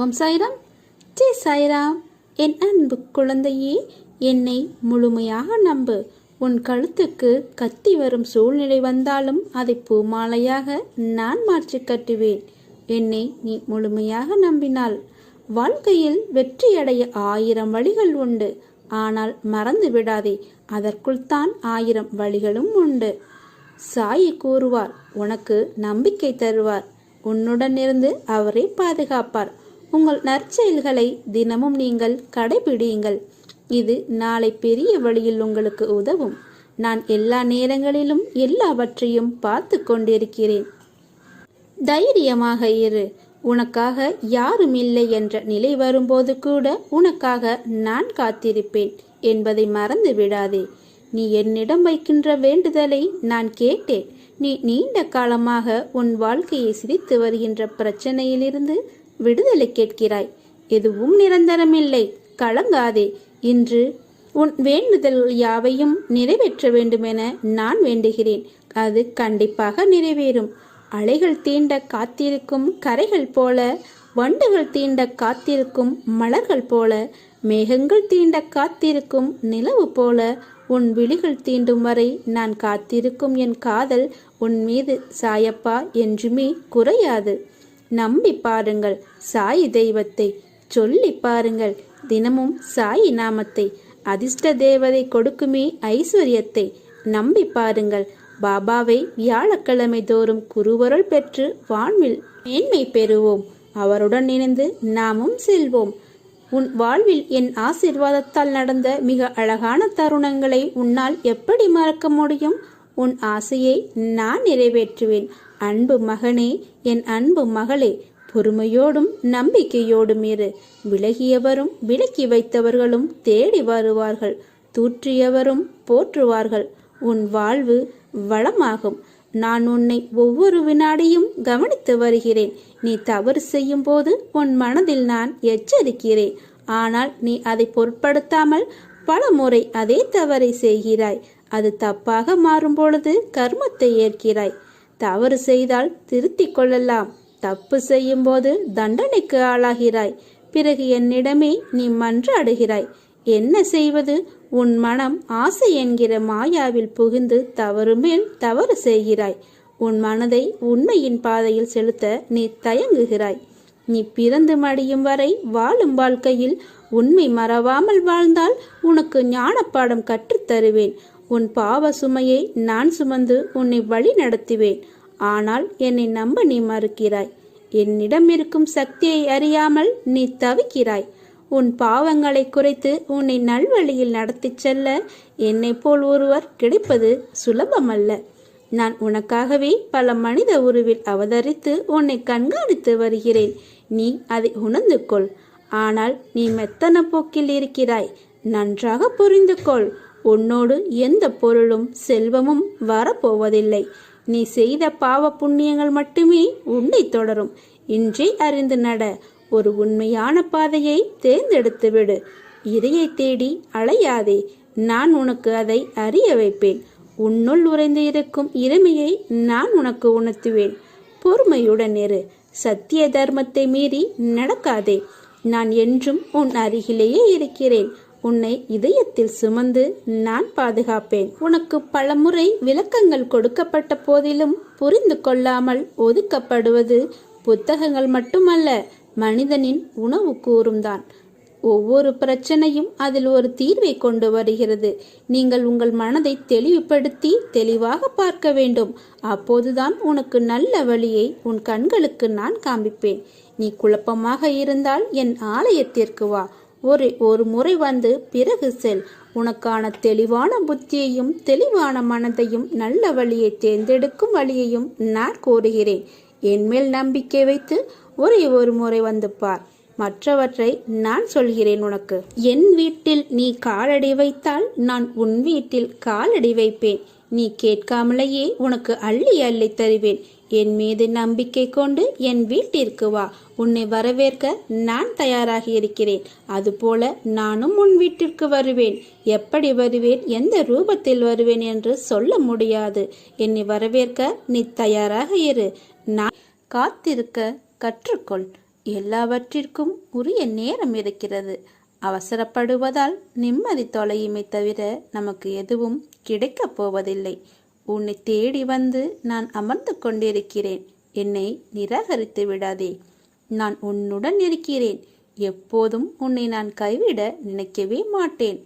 ஓம் சாய்ராம். ஜெய் சாய்ராம். என் அன்பு குழந்தையே, என்னை முழுமையாக நம்பு. உன் கழுத்துக்கு கத்தி வரும் சூழ்நிலை வந்தாலும் அதை பூமாலையாக நான் மாற்றி கட்டுவேன். என்னை நீ முழுமையாக நம்பினாள். வாழ்க்கையில் வெற்றியடைய 1000 வழிகள் உண்டு. ஆனால் மறந்து விடாதே, அதற்குள் தான் 1000 வழிகளும் உண்டு. சாயி கூறுவார், உனக்கு நம்பிக்கை தருவார். உன்னுடன் இருந்து அவரே பாதுகாப்பார். உங்கள் நற்செயல்களை தினமும் நீங்கள் கடைபிடியுங்கள். இது நாளை பெரிய வழியில் உங்களுக்கு உதவும். நான் எல்லா நேரங்களிலும் எல்லாவற்றையும் பார்த்து கொண்டிருக்கிறேன். தைரியமாக இரு. உனக்காக யாரும் இல்லை என்ற நிலை வரும்போது கூட உனக்காக நான் காத்திருப்பேன் என்பதை மறந்து விடாதே. நீ என்னிடம் வைக்கின்ற வேண்டுதலை நான் கேட்டேன். நீ நீண்ட காலமாக உன் வாழ்க்கையை சிரித்து வருகின்ற பிரச்சனையிலிருந்து விடுதலை கேட்கிறாய். எதுவும் நிரந்தரமில்லை, கலங்காதே. இன்று உன் வேண்டுதல் யாவையும் நிறைவேற்ற வேண்டுமென நான் வேண்டுகிறேன். அது கண்டிப்பாக நிறைவேறும். அலைகள் தீண்ட காத்திருக்கும் கரைகள் போல, வண்டுகள் தீண்ட காத்திருக்கும் மலர்கள் போல, மேகங்கள் தீண்ட காத்திருக்கும் நிலவு போல, உன் விழிகள் தீண்டும் வரை நான் காத்திருக்கும் என் காதல் உன் மீது சாயப்பா என்றுமே குறையாது. நம்பி பாருங்கள் சாயி தெய்வத்தை, சொல்லி பாருங்கள் தினமும் சாயி நாமத்தை. அதிர்ஷ்ட தேவதை கொடுக்குமே ஐஸ்வர்யத்தை. நம்பி பாருங்கள் பாபாவை வியாழக்கிழமை தோறும் குருவருள் பெற்று வாழ்வில் மேன்மை பெறுவோம். அவருடன் இணைந்து நாமும் செல்வோம். உன் வாழ்வில் என் ஆசீர்வாதத்தால் நடந்த மிக அழகான தருணங்களை உன்னால் எப்படி மறக்க முடியும்? உன் ஆசையை நான் நிறைவேற்றுவேன். அன்பு மகனே, என் அன்பு மகளே, பொறுமையோடும் நம்பிக்கையோடும் இரு. விலகியவரும் விலக்கி வைத்தவர்களும் தேடி வருவார்கள். தூற்றியவரும் போற்றுவார்கள். உன் வாழ்வு வளமாகும். நான் உன்னை ஒவ்வொரு வினாடியும் கவனித்து வருகிறேன். நீ தவறு செய்யும் போது உன் மனதில் நான் எச்சரிக்கிறேன். ஆனால் நீ அதை பொருட்படுத்தாமல் பல முறை அதே தவறை செய்கிறாய். அது தப்பாக மாறும் பொழுது கர்மத்தை ஏற்கிறாய். தவறு செய்தால் திருத்திக் கொள்ளலாம். தப்பு செய்யும் போது தண்டனைக்கு ஆளாகிறாய். பிறகு என்னிடமே நீ மன்றாடுகிறாய். என்ன செய்வது? உன் மனம் ஆசை என்கிற மாயாவில் புகுந்து தவறு மேல் தவறு செய்கிறாய். உன் மனதை உண்மையின் பாதையில் செலுத்த நீ தயங்குகிறாய். நீ பிறந்து மடியும் வரை வாழும் வாழ்க்கையில் உண்மை மறவாமல் வாழ்ந்தால் உனக்கு ஞானப்பாடம் கற்றுத்தருவேன். உன் பாவ சுமையை நான் சுமந்து உன்னை வழி நடத்துவேன். ஆனால் என்னை நம்ப நீ மறுக்கிறாய். என்னிடம் இருக்கும் சக்தியை அறியாமல் நீ தவிக்கிறாய். உன் பாவங்களை குறைத்து உன்னை நல்வழியில் நடத்தி செல்ல என்னை போல் ஒருவர் கிடைப்பது சுலபமல்ல. நான் உனக்காகவே பல மனித உருவில் அவதரித்து உன்னை கண்காணித்து வருகிறேன். நீ அதை உணர்ந்து கொள். ஆனால் நீ மெத்தன போக்கில் இருக்கிறாய். நன்றாக புரிந்து கொள். உன்னோடு எந்த பொருளும் செல்வமும் வரப்போவதில்லை. நீ செய்த பாவ புண்ணியங்கள் மட்டுமே உன்னை தொடரும். இன்றே அறிந்து நட. ஒரு உண்மையான பாதையை தேர்ந்தெடுத்து விடு. இறையை தேடி அலையாதே. நான் உனக்கு அதை அறிய வைப்பேன். உன்னுள் உறைந்து இருக்கும் இறைமையை நான் உனக்கு உணர்த்துவேன். பொறுமையுடன் இரு. சத்திய தர்மத்தை மீறி நடக்காதே. நான் என்றும் உன் அருகிலேயே இருக்கிறேன். உன்னை இதயத்தில் சுமந்து நான் பாதுகாப்பேன். உனக்கு பலமுறை விளக்கங்கள் கொடுக்கப்பட்ட போதிலும் புரிந்து கொள்ளாமல் ஒதுக்கப்படுவது புத்தகங்கள் மட்டுமல்ல, மனிதனின் உணவு கூறும்தான். ஒவ்வொரு பிரச்சனையும் அதில் ஒரு தீர்வை கொண்டு வருகிறது. நீங்கள் உங்கள் மனதை தெளிவுபடுத்தி தெளிவாக பார்க்க வேண்டும். அப்போதுதான் உனக்கு நல்ல வழியை உன் கண்களுக்கு நான் காண்பிப்பேன். நீ குழப்பமாக இருந்தால் என் ஆலயத்திற்கு வா. ஒரு முறை வந்து பிறகு செல். உனக்கான தெளிவான புத்தியையும் தெளிவான மனதையும் நல்ல வழியை தேர்ந்தெடுக்கும் வழியையும் நான் கூறுகிறேன். என்மேல் நம்பிக்கை வைத்து ஒரு முறை வந்து பார். மற்றவற்றை நான் சொல்கிறேன் உனக்கு. என் வீட்டில் நீ காலடி வைத்தால் நான் உன் வீட்டில் காலடி வைப்பேன். நீ கேட்காமலேயே உனக்கு அள்ளி அள்ளி தருவேன். என் மீது நம்பிக்கை கொண்டு என் வீட்டிற்கு வா. உன்னை வரவேற்க நான் தயாராக இருக்கிறேன். அதுபோல நானும் உன் வீட்டிற்கு வருவேன். எப்படி வருவேன், எந்த ரூபத்தில் வருவேன் என்று சொல்ல முடியாது. என்னை வரவேற்க நீ தயாராக இரு. நான் காத்திருக்க கற்றுக்கொள். எல்லாவற்றிற்கும் உரிய நேரம் இருக்கிறது. அவசரப்படுவதால் நிம்மதி தொலையுமே தவிர நமக்கு எதுவும் கிடைக்கப் போவதில்லை. உன்னை தேடி வந்து நான் அமர்ந்து கொண்டிருக்கிறேன். என்னை நிராகரித்து விடாதே. நான் உன்னுடன் இருக்கிறேன். எப்போதும் உன்னை நான் கைவிட நினைக்கவே மாட்டேன்.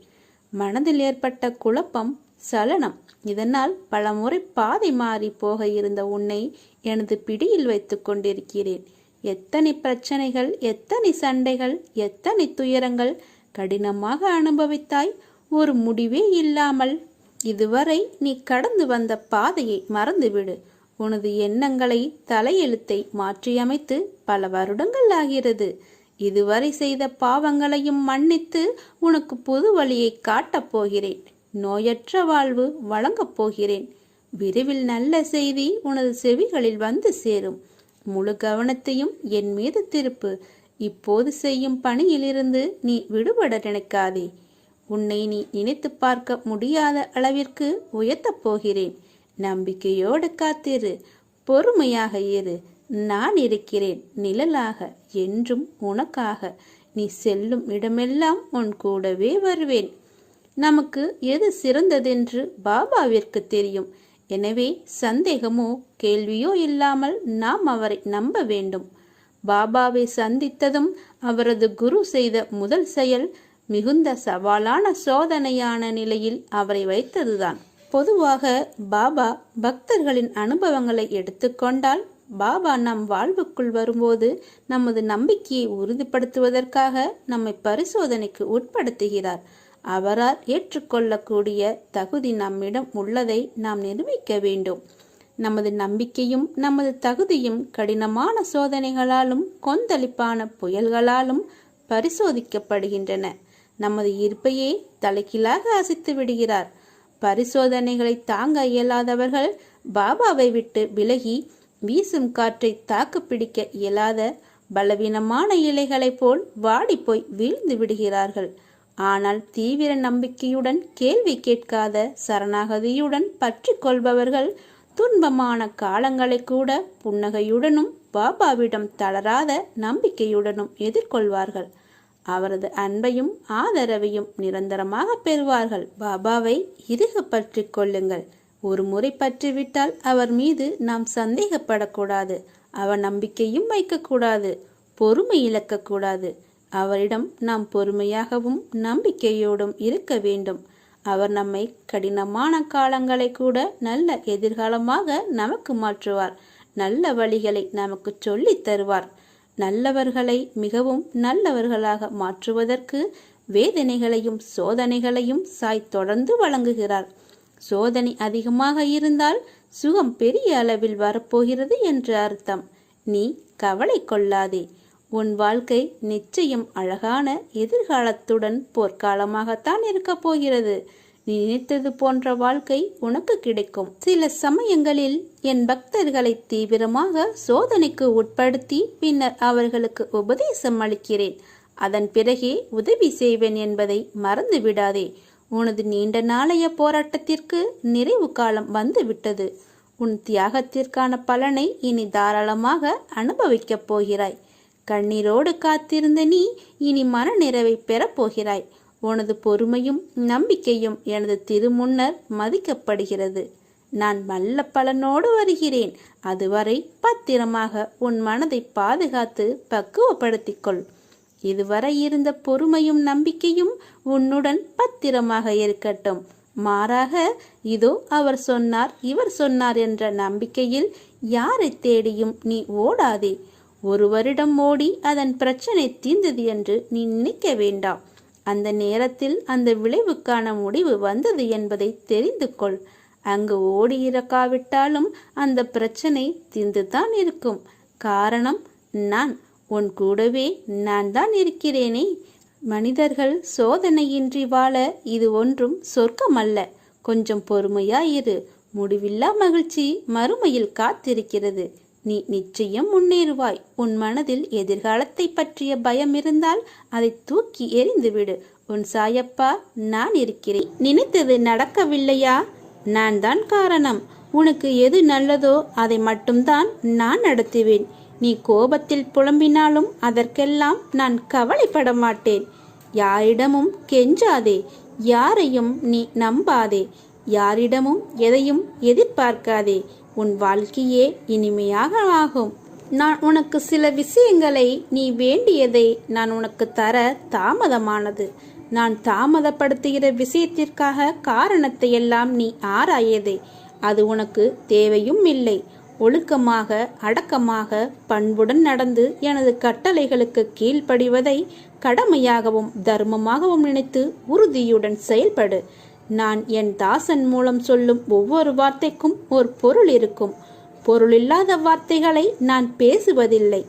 மனதில் ஏற்பட்ட குழப்பம், சலனம், இதனால் பலமுறை பாதை மாறி போக இருந்த உன்னை எனது பிடியில் வைத்து கொண்டிருக்கிறேன். எத்தனை பிரச்சனைகள், எத்தனை சண்டைகள், எத்தனை துயரங்கள் கடினமாக அனுபவித்தாய். ஒரு முடிவே இல்லாமல். இதுவரை நீ கடந்து வந்த பாதையை மறந்துவிடு. உனது எண்ணங்களை, தலையெழுத்தை மாற்றியமைத்து பல வருடங்கள் ஆகிறது. இதுவரை செய்த பாவங்களையும் மன்னித்து உனக்கு புது வழியை காட்டப் போகிறேன். நோயற்ற வாழ்வு வழங்கப் போகிறேன். விரைவில் நல்ல செய்தி உனது செவிகளில் வந்து சேரும். முழு கவனத்தையும் என் மீது திருப்பு. இப்போது செய்யும் பணியிலிருந்து நீ விடுபட நினைக்காதே. உன்னை நீ நினைத்து பார்க்க முடியாத அளவிற்கு உயர்த்தப் போகிறேன். நம்பிக்கையோடு காத்திரு. பொறுமையாக இரு. நான் இருக்கிறேன் நிழலாக, என்றும் உனக்காக. நீ செல்லும் இடமெல்லாம் உன் கூடவே வருவேன். நமக்கு எது சிறந்ததென்று பாபாவிற்கு தெரியும். எனவே சந்தேகமோ கேள்வியோ இல்லாமல் நாம் அவரை நம்ப வேண்டும். பாபாவை சந்தித்ததும் அவரது குரு செய்த முதல் செயல் மிகுந்த சவாலான சோதனையான நிலையில் அவரை வைத்ததுதான். பொதுவாக பாபா பக்தர்களின் அனுபவங்களை எடுத்துக்கொண்டால், பாபா நம் வாழ்வுக்குள் வரும்போது நமது நம்பிக்கையை உறுதிப்படுத்துவதற்காக நம்மை பரிசோதனைக்கு உட்படுத்துகிறார். அவரால் ஏற்றுக்கொள்ளக்கூடிய தகுதி நம்மிடம் உள்ளதை நாம் நிரூபிக்க வேண்டும். நமது நம்பிக்கையும் நமது தகுதியும் கடினமான சோதனைகளாலும் கொந்தளிப்பான புயல்களாலும் பரிசோதிக்கப்படுகின்றன. நமது ஈர்ப்பையே தலைகீழாக அசைத்து விடுகிறார். பரிசோதனைகளை தாங்க இயலாதவர்கள் பாபாவை விட்டு விலகி வீசும் காற்றை தாக்கு பிடிக்க இயலாத பலவீனமான இலைகளைப் போல் வாடிப்போய் வீழ்ந்து விடுகிறார்கள். ஆனால் தீவிர நம்பிக்கையுடன், கேள்வி கேட்காத சரணாகதியுடன் பற்றி கொள்பவர்கள் துன்பமான காலங்களை கூட புன்னகையுடனும் பாபாவிடம் தளராத நம்பிக்கையுடனும் எதிர்கொள்வார்கள். அவரது அன்பையும் ஆதரவையும் நிரந்தரமாக பெறுவார்கள். பாபாவை இறுக பற்றி கொள்ளுங்கள். ஒரு முறை பற்றிவிட்டால் அவர் மீது நாம் சந்தேகப்படக்கூடாது. அவர் நம்பிக்கையும் வைக்கக்கூடாது. பொறுமை இழக்கக்கூடாது. அவரிடம் நாம் பொறுமையாகவும் நம்பிக்கையோடும் இருக்க வேண்டும். அவர் நம்மை கடினமான காலங்களை கூட நல்ல எதிர்காலமாக நமக்கு மாற்றுவார். நல்ல வழிகளை நமக்கு சொல்லித் தருவார். நல்லவர்களை மிகவும் நல்லவர்களாக மாற்றுவதற்கு வேதனைகளையும் சோதனைகளையும் சாய் தொடர்ந்து வழங்குகிறார். சோதனை அதிகமாக இருந்தால் சுகம் பெரிய அளவில் வரப்போகிறது என்று அர்த்தம். நீ கவலை கொள்ளாதே. உன் வாழ்க்கை நிச்சயம் அழகான எதிர்காலத்துடன் போர்க்காலமாகத்தான் இருக்கப் போகிறது. நீ நினைத்தது போன்ற வாழ்க்கை உனக்கு கிடைக்கும். சில சமயங்களில் என் பக்தர்களை தீவிரமாக சோதனைக்கு உட்படுத்தி பின்னர் அவர்களுக்கு உபதேசம் அளிக்கிறேன். அதன் பிறகே உதவி செய்வேன் என்பதை மறந்து விடாதே. உனது நீண்ட நாளைய போராட்டத்திற்கு நிறைவு காலம் வந்துவிட்டது. உன் தியாகத்திற்கான பலனை இனி தாராளமாக அனுபவிக்கப் போகிறாய். கண்ணீரோடு காத்திருந்த நீ இனி மன நிறைவை பெறப்போகிறாய். உனது பொறுமையும் நம்பிக்கையும் எனது திருமுன்னர் மதிக்கப்படுகிறது. நான் நல்ல பலனோடு வருகிறேன். அதுவரை பத்திரமாக உன் மனதை பாதுகாத்து பக்குவப்படுத்திக்கொள். இதுவரை இருந்த பொறுமையும் நம்பிக்கையும் உன்னுடன் பத்திரமாக இருக்கட்டும். மாறாக இதோ அவர் சொன்னார், இவர் சொன்னார் என்ற நம்பிக்கையில் யாரை தேடியும் நீ ஓடாதே. ஒருவரிடம் ஓடி அதன் பிரச்சனை தீர்ந்தது என்று நீ நினைக்க வேண்டாம். அந்த நேரத்தில் அந்த விளைவுக்கான முடிவு வந்தது என்பதை தெரிந்து கொள். அங்கு ஓடி இறக்காவிட்டாலும் அந்த பிரச்சனை தீர்ந்துதான் இருக்கும். காரணம் நான் உன் கூடவே நான் தான் இருக்கிறேனே. மனிதர்கள் சோதனையின்றி வாழ இது ஒன்றும் சொர்க்கமல்ல. கொஞ்சம் பொறுமையாயிரு. முடிவில்லா மகிழ்ச்சி மறுமையில் காத்திருக்கிறது. நீ நிச்சயம் முன்னேறுவாய். உன் மனதில் எதிர்காலத்தை பற்றிய பயம் இருந்தால் அதை தூக்கி எறிந்துவிடு. உன் சாயப்பா நான் இருக்கிறேன். நினைத்தது நடக்கவில்லையா? நான் தான் காரணம். உனக்கு எது நல்லதோ அதை மட்டும்தான் நான் நடத்துவேன். நீ கோபத்தில் புலம்பினாலும் அதற்கெல்லாம் நான் கவலைப்பட மாட்டேன். யாரிடமும் கெஞ்சாதே, யாரையும் நீ நம்பாதே, யாரிடமும் எதையும் எதிர்பார்க்காதே. உன் வாழ்க்கையே இனிமையாக ஆகும். நான் உனக்கு சில விஷயங்களை, நீ வேண்டியதை நான் உனக்கு தர தாமதமானது. நான் தாமதப்படுத்துகிற விஷயத்திற்காக காரணத்தை எல்லாம் நீ ஆராயதே. அது உனக்கு தேவையும் இல்லை. ஒழுக்கமாக, அடக்கமாக, பண்புடன் நடந்து எனது கட்டளைகளுக்கு கீழ்ப்படிவதை கடமையாகவும் தர்மமாகவும் நினைத்து உறுதியுடன் செயல்படு. நான் என் தாசன் மூலம் சொல்லும் ஒவ்வொரு வார்த்தைக்கும் ஒரு பொருள் இருக்கும். பொருளில்லாத வார்த்தைகளை நான் பேசுவதில்லை.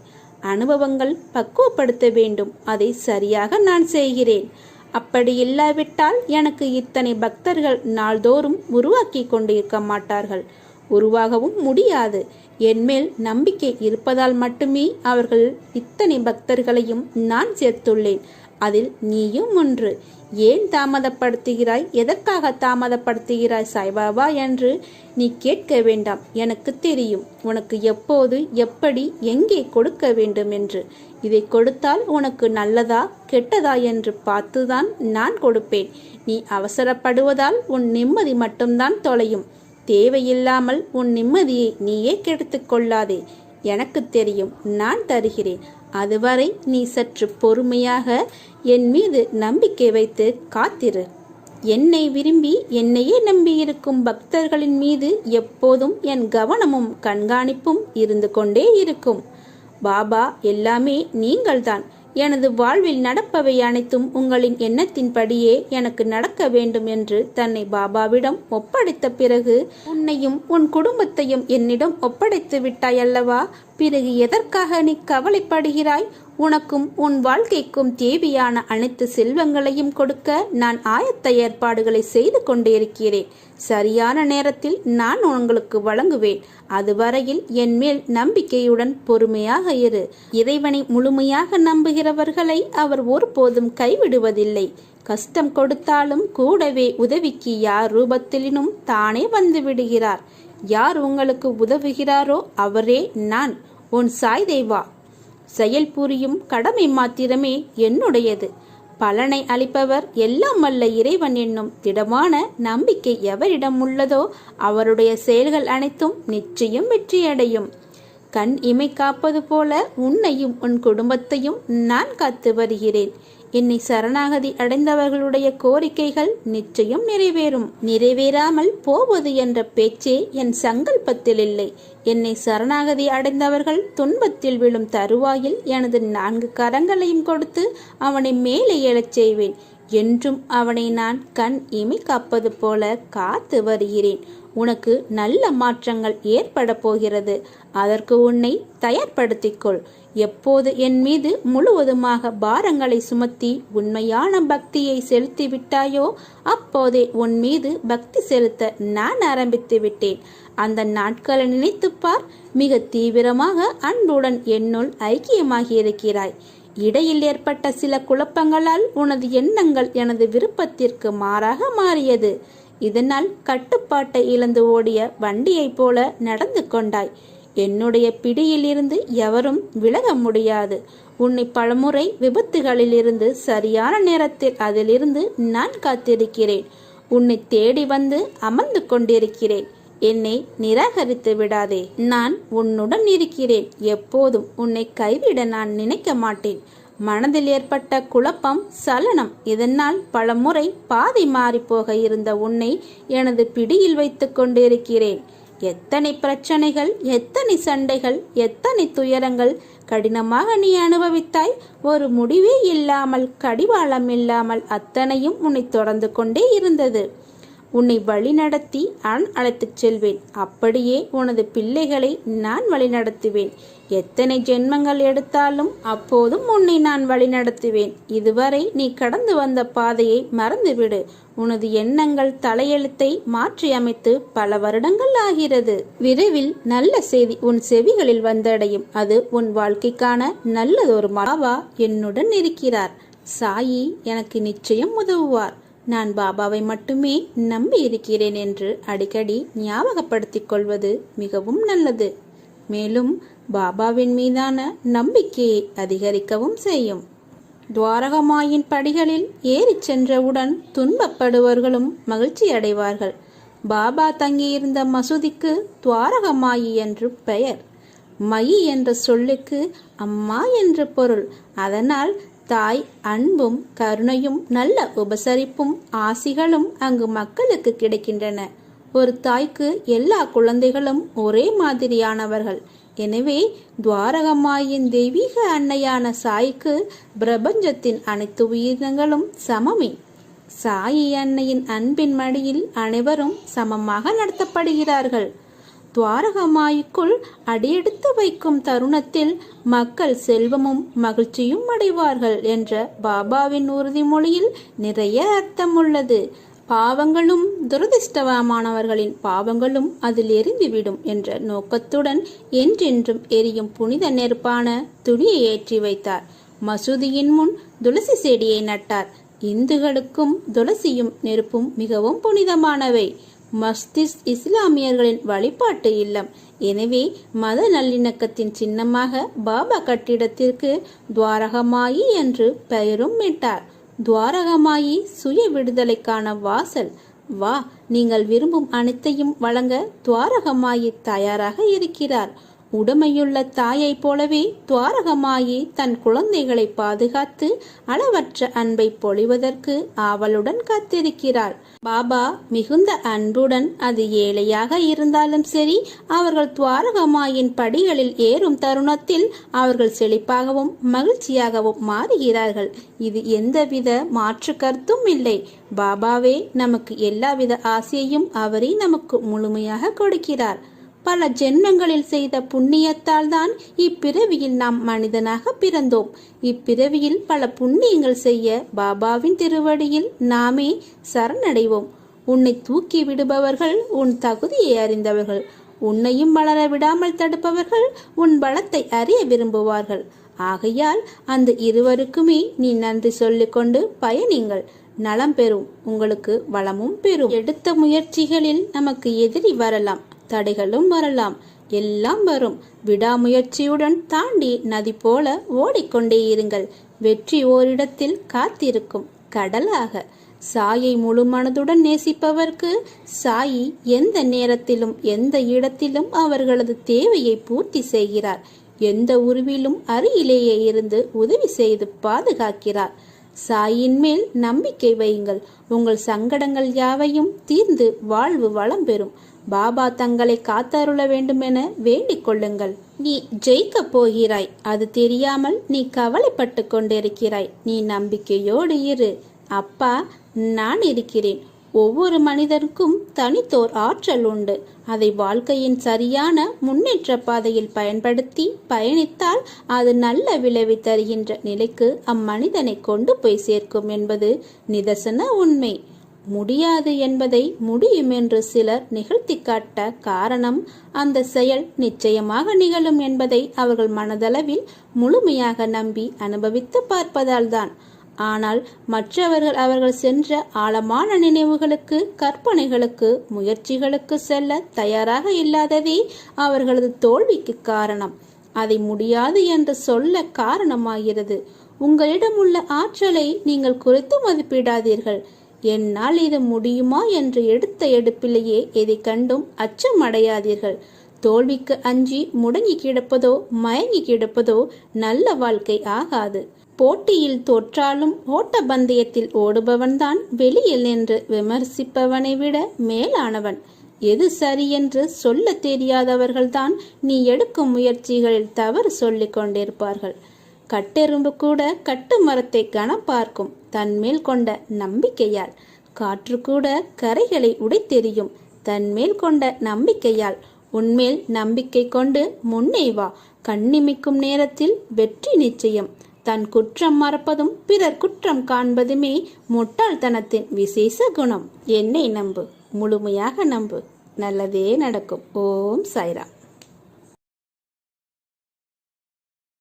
அனுபவங்கள் பக்குவப்படுத்த வேண்டும். அதை சரியாக நான் செய்கிறேன். அப்படி இல்லாவிட்டால் எனக்கு இத்தனை பக்தர்கள் நாள்தோறும் உருவாக்கி கொண்டிருக்க மாட்டார்கள். உருவாகவும் முடியாது. என்மேல் நம்பிக்கை இருப்பதால் மட்டுமே அவர்கள் இத்தனை பக்தர்களையும் நான் சேர்த்துள்ளேன். அதில் நீயும் ஒன்று. ஏன் தாமதப்படுத்துகிறாய், எதற்காக தாமதப்படுத்துகிறாய் சாய்பாபா என்று நீ கேட்க வேண்டாம். எனக்கு தெரியும் உனக்கு எப்போது, எப்படி, எங்கே கொடுக்க வேண்டும் என்று. இதை கொடுத்தால் உனக்கு நல்லதா கெட்டதா என்று பார்த்துதான் நான் கொடுப்பேன். நீ அவசரப்படுவதால் உன் நிம்மதி மட்டும்தான் தொலையும். தேவையில்லாமல் உன் நிம்மதியை நீயே கெடுத்து கொள்ளாதே. எனக்கு தெரியும், நான் தருகிறேன். அதுவரை நீ சற்று பொறுமையாக என் மீது நம்பிக்கை வைத்து காத்திரு. என்னை விரும்பி என்னையே நம்பியிருக்கும் பக்தர்களின் மீது எப்போதும் என் கவனமும் கண்காணிப்பும் இருந்து கொண்டே இருக்கும். பாபா, எல்லாமே நீங்கள்தான். எனது வாழ்வில் நடப்பவை அனைத்தும் உங்களின் எண்ணத்தின்படியே எனக்கு நடக்க வேண்டும் என்று தன்னை பாபாவிடம் ஒப்படைத்த பிறகு உன்னையும் உன் குடும்பத்தையும் என்னிடம் ஒப்படைத்து விட்டாய் அல்லவா? பிறகு எதற்காக நீ கவலைப்படுகிறாய்? உனக்கும் உன் வாழ்க்கைக்கும் தேவையான அனைத்து செல்வங்களையும் கொடுக்க நான் ஆயத்த ஏற்பாடுகளை செய்து கொண்டிருக்கிறேன். சரியான நேரத்தில் நான் உங்களுக்கு வழங்குவேன். அதுவரையில் என் மேல் நம்பிக்கையுடன் பொறுமையாக இரு. இறைவனை முழுமையாக நம்புகிறவர்களை அவர் ஒருபோதும் கைவிடுவதில்லை. கஷ்டம் கொடுத்தாலும் கூடவே உதவிக்கு யார் ரூபத்திலும் தானே வந்து விடுகிறார். யார் உங்களுக்கு உதவுகிறாரோ அவரே நான், உன் சாய் தேவா. செயல் புரியும் கடமை மாத்திரமே என்னுடையது. பலனை அளிப்பவர் எல்லாம் வல்ல இறைவன் என்னும் திடமான நம்பிக்கை எவரிடம் உள்ளதோ அவருடைய செயல்கள் அனைத்தும் நிச்சயம் வெற்றியடையும். கண் இமை காப்பது போல உன்னையும் உன் குடும்பத்தையும் நான் காத்து வருகிறேன். என்னை சரணாகதி அடைந்தவர்களுடைய கோரிக்கைகள் நிச்சயம் நிறைவேறும். நிறைவேறாமல் போவது என்ற பேச்சே என் சங்கல்பத்தில் இல்லை. என்னை சரணாகதி அடைந்தவர்கள் துன்பத்தில் விழும் தருவாயில் எனது 4 கரங்களையும் கொடுத்து அவனை மேலே எழச் செய்வேன். என்றும் அவனை நான் கண் இமை காப்பது போல காத்து வருகிறேன். உனக்கு நல்ல மாற்றங்கள் ஏற்பட போகிறது. அதற்கு உன்னை தயார்படுத்திக்கொள். எப்போது என் மீது முழுவதுமாக பாரங்களை சுமத்தி உண்மையான பக்தியை செலுத்தி விட்டாயோ அப்போதே உன் மீது பக்தி செலுத்த நான் ஆரம்பித்து விட்டேன். அந்த நாட்களை நினைத்துப்பார். மிக தீவிரமாக அன்புடன் என்னுள் ஐக்கியமாகி இருக்கிறாய். இடையில் ஏற்பட்ட சில குழப்பங்களால் உனது எண்ணங்கள் எனது விருப்பத்திற்கு மாறாக மாறியது. இதனால் கட்டுப்பாட்டை இழந்து ஓடிய வண்டியைப் போல நடந்து கொண்டாய். என்னுடைய பிடியில் இருந்து எவரும் விலக முடியாது. உன்னை பலமுறை விபத்துகளிலிருந்து சரியான நேரத்தில் அதிலிருந்து நான் காத்திருக்கிறேன். உன்னை தேடி வந்து அமர்ந்து கொண்டிருக்கிறேன். என்னை நிராகரித்து விடாதே. நான் உன்னுடன் இருக்கிறேன். எப்போதும் உன்னை கைவிட நான் நினைக்க மாட்டேன். மனதில் ஏற்பட்ட குழப்பம், சலனம், இதனால் பலமுறை பாதை மாறிப்போக இருந்த உன்னை எனது பிடியில் வைத்து கொண்டிருக்கிறேன். எத்தனை பிரச்சனைகள், எத்தனை சண்டைகள், எத்தனை துயரங்கள் கடினமாக நீ அனுபவித்தாய். ஒரு முடிவே இல்லாமல், கடிவாளம் இல்லாமல் அத்தனையும் உன்னை தொடர்ந்து கொண்டே இருந்தது. உன்னை வழிநடத்தி நான் அழைத்துச் செல்வேன். அப்படியே உனது பிள்ளைகளை நான் வழிநடத்துவேன். எத்தனை ஜென்மங்கள் எடுத்தாலும் அப்போதும் உன்னை நான் வழிநடத்துவேன். இதுவரை நீ கடந்து வந்த பாதையை மறந்துவிடு. உனது எண்ணங்கள் தலையெழுத்தை மாற்றி அமைத்து பல வருடங்கள் ஆகிறது. விரைவில் நல்ல செய்தி உன் செவிகளில் வந்தடையும். அது உன் வாழ்க்கைக்கான நல்லதொரு பாபா என்னுடன் இருக்கிறார். சாயி எனக்கு நிச்சயம் உதவுவார். நான் பாபாவை மட்டுமே நம்பி இருக்கிறேன் என்று அடிக்கடி ஞாபகப்படுத்திக் கொள்வது மிகவும் நல்லது. மேலும் பாபாவின் மீதான நம்பிக்கையை அதிகரிக்கவும் செய்யும். துவாரகமாயின் படிகளில் ஏறிச் சென்றவுடன் துன்பப்படுபவர்களும் மகிழ்ச்சி அடைவார்கள். பாபா தங்கியிருந்த மசூதிக்கு துவாரகமாயி என்று பெயர். மயி என்ற சொல்லுக்கு அம்மா என்று பொருள். அதனால் தாய் அன்பும் கருணையும் நல்ல உபசரிப்பும் ஆசிகளும் அங்கு மக்களுக்கு கிடைக்கின்றன. ஒரு தாய்க்கு எல்லா குழந்தைகளும் ஒரே மாதிரியானவர்கள். எனவே துவாரகமாயின் தெய்வீக அன்னையான சாய்க்கு பிரபஞ்சத்தின் அனைத்து உயிரினங்களும் சமமே. சாயி அன்னையின் அன்பின் மடியில் அனைவரும் சமமாக நடத்தப்படுகிறார்கள். துவாரகமாய்க்குள் அடியெடுத்து வைக்கும் தருணத்தில் மக்கள் செல்வமும் மகிழ்ச்சியும் அடைவார்கள் என்ற பாபாவின் உறுதிமொழியில் நிறைய அர்த்தம் உள்ளது. பாவங்களும் துரதிர்ஷ்டமானவர்களின் பாவங்களும் அதில் எரிந்துவிடும் என்ற நோக்கத்துடன் என்றென்றும் எரியும் புனித நெருப்பான துணியை ஏற்றி வைத்தார். மசூதியின் முன் துளசி செடியை நட்டார். இந்துக்களுக்கும் துளசியும் நெருப்பும் மிகவும் புனிதமானவை. மஸ்திஸ் இஸ்லாமியர்களின் வழிபாட்டு இல்லம். எனவே மத நல்லிணக்கத்தின் சின்னமாக பாபா கட்டிடத்திற்கு துவாரகமாயி என்று பெயரும் இட்டார். துவாரகமாயி சுய விடுதலைக்கான வாசல். வா, நீங்கள் விரும்பும் அனைத்தையும் வழங்க துவாரகமாயி தயாராக இருக்கிறார். உடமையுள்ள தாயை போலவே துவாரகமாயி தன் குழந்தைகளை பாதுகாத்து அளவற்ற அன்பை பொழிவதற்கு ஆவலுடன் காத்திருக்கிறாள். பாபா மிகுந்த அன்புடன், அது ஏழையாக இருந்தாலும் சரி, அவர்கள் துவாரகமாயின் படிகளில் ஏறும் தருணத்தில் அவர்கள் செழிப்பாகவும் மகிழ்ச்சியாகவும் மாறுகிறார்கள். இது எந்தவித மாற்று கருத்தும் இல்லை. பாபாவே நமக்கு எல்லாவித ஆசையையும் அவரே நமக்கு முழுமையாக கொடுக்கிறார். பல ஜென்மங்களில் செய்த புண்ணியத்தால் தான் இப்பிறவியில் நாம் மனிதனாக பிறந்தோம். இப்பிறவியில் பல புண்ணியங்கள் செய்ய பாபாவின் திருவடியில் நாமே சரணடைவோம். உன்னை தூக்கி விடுபவர்கள் உன் தகுதியை அறிந்தவர்கள். உன்னையும் வளர விடாமல் தடுப்பவர்கள் உன் பலத்தை அறிய விரும்புவார்கள். ஆகையால் அந்த இருவருக்குமே நீ நன்றி சொல்லிக்கொண்டு பயணிங்கள். நலம் பெறும், உங்களுக்கு வளமும் பெறும். எடுத்த முயற்சிகளில் நமக்கு எதிரி வரலாம், தடைகளும் வரலாம், எல்லாம் வரும். விடாமுயற்சியுடன் தாண்டி நதி போல ஓடிக்கொண்டே இருங்கள். வெற்றி ஓரிடத்தில் காத்திருக்கும் கடலாக. சாயை முழு மனதுடன் நேசிப்பவர்க்கு சாயி எந்த நேரத்திலும் எந்த இடத்திலும் அவர்களது தேவையை பூர்த்தி செய்கிறார். எந்த உருவிலும் அருகிலேயே இருந்து உதவி செய்து பாதுகாக்கிறார். சாயின் மேல் நம்பிக்கை வையுங்கள். உங்கள் சங்கடங்கள் யாவையும் தீர்ந்து வாழ்வு வளம் பெறும். பாபா தங்களை காத்தருள வேண்டும் என வேண்டிக் கொள்ளுங்கள். நீ ஜெயிக்க போகிறாய், அது தெரியாமல் நீ கவலைப்பட்டு கொண்டிருக்கிறாய். நீ நம்பிக்கையோடு இரு. அப்பா, நான் இருக்கிறேன். ஒவ்வொரு மனிதருக்கும் தனித்தோர் ஆற்றல் உண்டு. அதை வாழ்க்கையின் சரியான முன்னேற்ற பாதையில் பயன்படுத்தி பயணித்தால் அது நல்ல விளைவை தருகின்ற நிலைக்கு அம்மனிதனை கொண்டு போய் சேர்க்கும் என்பது நிதர்சன உண்மை. முடியாது என்பதை முடியும் என்று சிலர் நிகழ்த்தி காட்ட காரணம், அந்த செயல் நிச்சயமாக நிகழும் என்பதை அவர்கள் மனதளவில் முழுமையாக நம்பி அனுபவித்து பார்ப்பதால்தான். ஆனால் மற்றவர்கள் அவர்கள் சென்ற ஆழமான நினைவுகளுக்கு, கற்பனைகளுக்கு, முயற்சிகளுக்கு செல்ல தயாராக இல்லாததே அவர்களது தோல்விக்கு காரணம். அதை முடியாது என்று சொல்ல காரணமாகிறது. உங்களிடம் உள்ள ஆற்றலை நீங்கள் குறைத்து மதிப்பிடாதீர்கள். என்னால் இது முடியுமா என்று எடுத்த எடுப்பிலேயே எதை கண்டும் அச்சம் அடையாதீர்கள். தோல்விக்கு அஞ்சி முடங்கி கிடப்பதோ மயங்கி கிடப்பதோ நல்ல வாழ்க்கை ஆகாது. போட்டியில் தோற்றாலும் ஓட்ட பந்தயத்தில் ஓடுபவன்தான் வெளியில் நின்று விமர்சிப்பவனை விட மேலானவன். எது சரி என்று சொல்ல தெரியாதவர்கள்தான் நீ எடுக்கும் முயற்சிகளில் தவறு சொல்லிக் கொண்டிருப்பார்கள். கட்டெரும்பு கூட கட்டு மரத்தை கனம் பார்க்கும் தன்மேல் கொண்ட நம்பிக்கையால். காற்று கூட கரைகளை உடைத்தெறியும் தன்மேல் கொண்ட நம்பிக்கையால். உன்மேல் நம்பிக்கை கொண்டு முன்னே வா. கண்ணிமிக்கும் நேரத்தில் வெற்றி நிச்சயம். தன் குற்றம் மறப்பதும் பிறர் குற்றம் காண்பதுமே முட்டாள்தனத்தின் விசேஷ குணம். என்னை நம்பு, முழுமையாக நம்பு, நல்லதே நடக்கும். ஓம் சாய்ராம்.